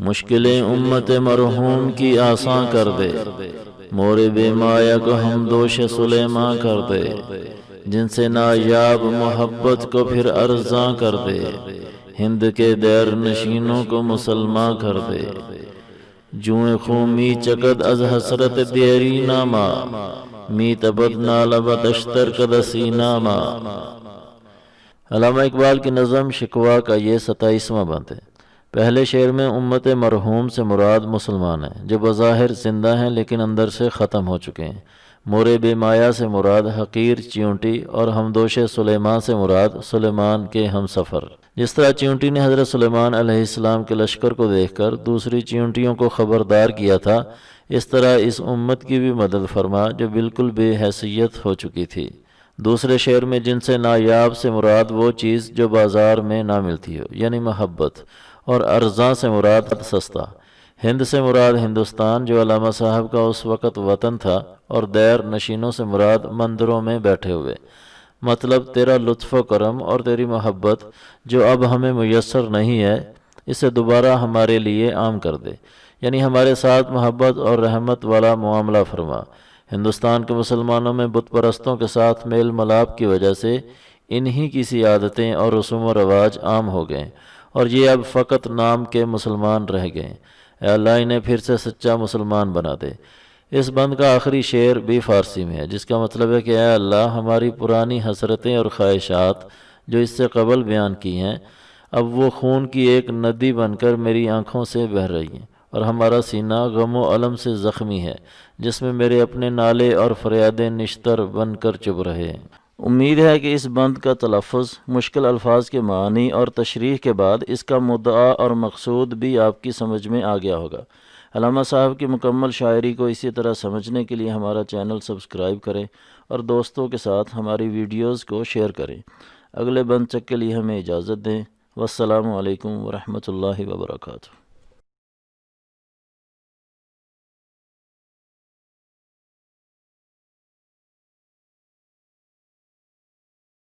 مشکلیں امت مرحوم کی آساں کر دے، مورے بے مایا کو ہم دوش سلیماں کر دے، جن سے نایاب محبت کو پھر ارزاں کر دے، ہند کے دیر نشینوں کو مسلمان کر دے، جوئیں خون می چکد از حسرت دیری ناما، می تبد نالبت اشتر کدسی ناما۔ علامہ اقبال کی نظم شکوہ کا یہ 27واں بند ہے۔ پہلے شعر میں امت مرحوم سے مراد مسلمان ہیں جو بظاہر زندہ ہیں لیکن اندر سے ختم ہو چکے ہیں۔ مورے بے مایا سے مراد حقیر چیونٹی اور ہمدوش سلیمان سے مراد سلیمان کے ہم سفر۔ جس طرح چیونٹی نے حضرت سلیمان علیہ السلام کے لشکر کو دیکھ کر دوسری چیونٹیوں کو خبردار کیا تھا، اس طرح اس امت کی بھی مدد فرما جو بالکل بے حیثیت ہو چکی تھی۔ دوسرے شعر میں جن سے نایاب سے مراد وہ چیز جو بازار میں نہ ملتی ہو، یعنی محبت، اور ارزاں سے مراد سستا۔ ہند سے مراد ہندوستان جو علامہ صاحب کا اس وقت وطن تھا، اور دیر نشینوں سے مراد مندروں میں بیٹھے ہوئے۔ مطلب تیرا لطف و کرم اور تیری محبت جو اب ہمیں میسر نہیں ہے، اسے دوبارہ ہمارے لیے عام کر دے، یعنی ہمارے ساتھ محبت اور رحمت والا معاملہ فرما۔ ہندوستان کے مسلمانوں میں بت پرستوں کے ساتھ میل ملاپ کی وجہ سے انہی کی سی عادتیں اور رسوم و رواج عام ہو گئے، اور یہ اب فقط نام کے مسلمان رہ گئے۔ اے اللہ انہیں پھر سے سچا مسلمان بنا دے۔ اس بند کا آخری شعر بھی فارسی میں ہے، جس کا مطلب ہے کہ اے اللہ ہماری پرانی حسرتیں اور خواہشات جو اس سے قبل بیان کی ہیں، اب وہ خون کی ایک ندی بن کر میری آنکھوں سے بہہ رہی ہیں، اور ہمارا سینہ غم و الم سے زخمی ہے جس میں میرے اپنے نالے اور فریادیں نشتر بن کر چبھ رہے ہیں۔ امید ہے کہ اس بند کا تلفظ، مشکل الفاظ کے معنی اور تشریح کے بعد اس کا مدعا اور مقصود بھی آپ کی سمجھ میں آ گیا ہوگا۔ علامہ صاحب کی مکمل شاعری کو اسی طرح سمجھنے کے لیے ہمارا چینل سبسکرائب کریں اور دوستوں کے ساتھ ہماری ویڈیوز کو شیئر کریں۔ اگلے بند تک کے لیے ہمیں اجازت دیں۔ والسلام علیکم ورحمۃ اللہ وبرکاتہ۔